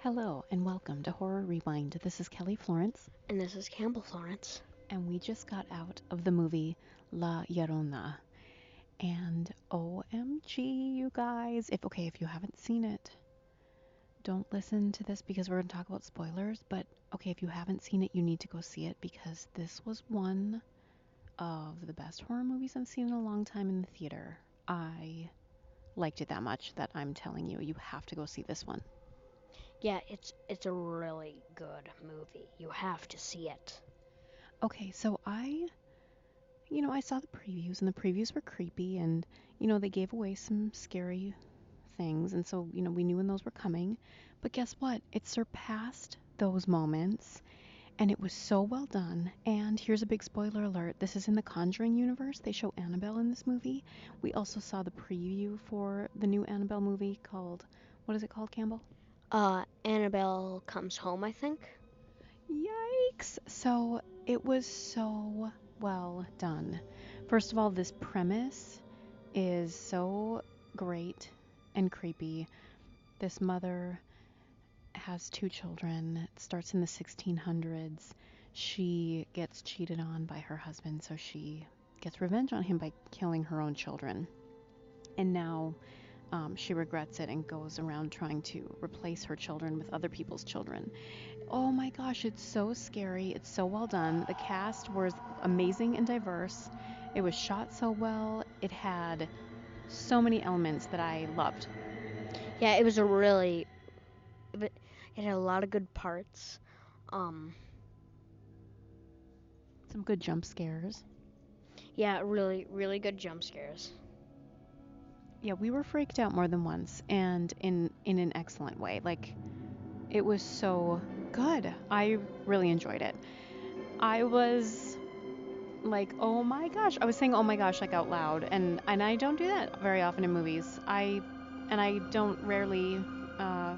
Hello and welcome to Horror Rewind. This is Kelly Florence, And this is Campbell Florence. and we just got out of the movie La Llorona. And OMG, you guys, if you haven't seen it, don't listen to this because we're going to talk about spoilers. But okay, if you haven't seen it, you need to go see it because this was one of the best horror movies I've seen in a long time in the theater. I liked it that much that I'm telling you, you have to go see this one. Yeah, it's a really good movie. You have to see it. Okay, so I saw the previews, and the previews were creepy, and, they gave away some scary things, and so, we knew when those were coming. But guess what? It surpassed those moments, and it was so well done. And here's a big spoiler alert. This is in the Conjuring universe. They show Annabelle in this movie. We also saw the preview for the new Annabelle movie called, what is it called, Campbell? Annabelle Comes Home, I think. Yikes! So it was so well done. First of all, this premise is so great and creepy. This mother has two children. It starts in the 1600s. She gets cheated on by her husband, so she gets revenge on him by killing her own children. And now she regrets it and goes around trying to replace her children with other people's children. Oh my gosh, it's so scary. It's so well done. The cast was amazing and diverse. It was shot so well. It had so many elements that I loved. Yeah, it was a really. It had a lot of good parts. Um, Some good jump scares. yeah, really good jump scares. Yeah, we were freaked out more than once, and in an excellent way. Like, it was so good. I really enjoyed it. I was like, "Oh my gosh." I was saying "oh my gosh" like out loud, and I don't do that very often in movies. I don't rarely uh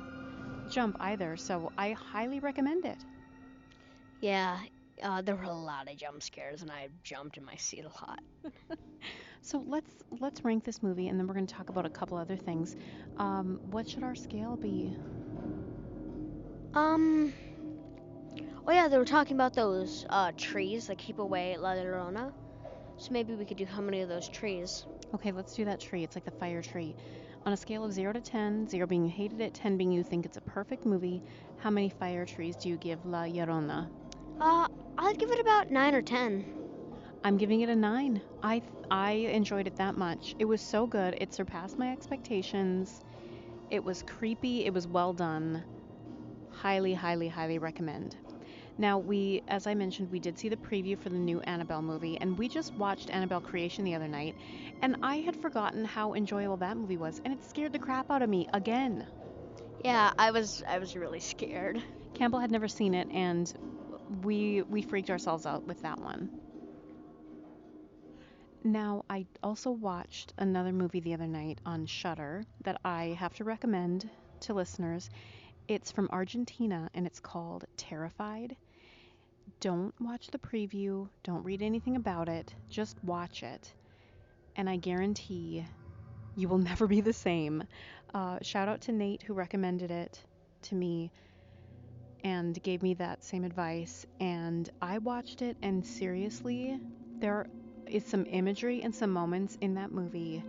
jump either, so I highly recommend it. Yeah, there were a lot of jump scares, and I jumped in my seat a lot. So let's rank this movie, and then we're going to talk about a couple other things. What should our scale be? Um, oh yeah, they were talking about those trees that keep away La Llorona. So maybe we could do how many of those trees? Okay, let's do that tree. It's like the fire tree. On a scale of 0 to 10, 0 being you hated it, 10 being you think it's a perfect movie, how many fire trees do you give La Llorona? Uh, I'd give it about 9 or 10. I'm giving it a 9. I enjoyed it that much. It was so good. It surpassed my expectations. It was creepy. It was well done. Highly, highly, highly recommend. Now, as I mentioned, we did see the preview for the new Annabelle movie, and we just watched Annabelle Creation the other night, and I had forgotten how enjoyable that movie was, and it scared the crap out of me again. Yeah, I was really scared. Campbell had never seen it, and we freaked ourselves out with that one. Now, I also watched another movie the other night on Shudder that I have to recommend to listeners. It's from Argentina, and it's called Terrified. Don't watch the preview, don't read anything about it, just watch it, and I guarantee you will never be the same. Shout out to Nate who recommended it to me and gave me that same advice. And I watched it, and seriously, there is some imagery and some moments in that movie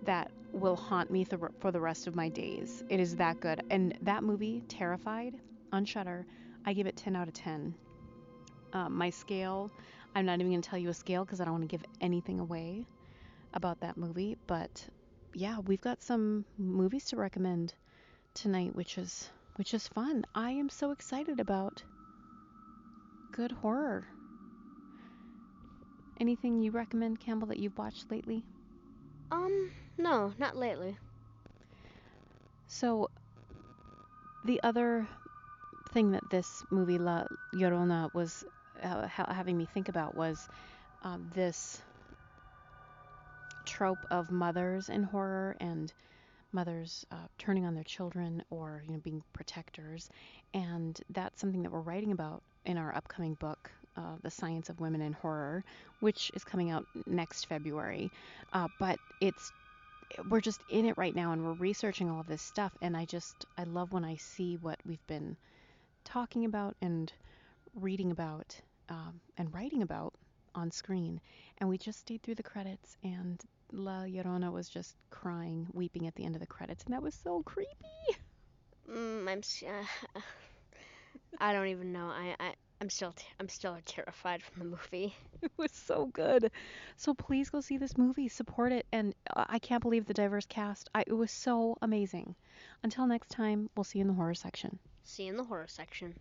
that will haunt me for the rest of my days. It is that good. And that movie, Terrified, on Shudder, I give it 10 out of 10. My scale, I'm not even going to tell you a scale because I don't want to give anything away about that movie. But yeah, we've got some movies to recommend tonight, which is fun. I am so excited about good horror. Anything you recommend, Campbell, that you've watched lately? No, not lately. So the other thing that this movie La Llorona was having me think about was this trope of mothers in horror and mothers turning on their children or being protectors, and that's something that we're writing about in our upcoming book, The Science of Women in Horror, which is coming out next February. But we're just in it right now and we're researching all of this stuff. And I love when I see what we've been talking about and reading about and writing about on screen. And we just stayed through the credits, and La Llorona was just crying, weeping at the end of the credits, and that was so creepy. I don't even know. I'm still terrified from the movie. It was so good. So please go see this movie, support it, and I can't believe the diverse cast. It was so amazing. Until next time, we'll see you in the horror section. See you in the horror section.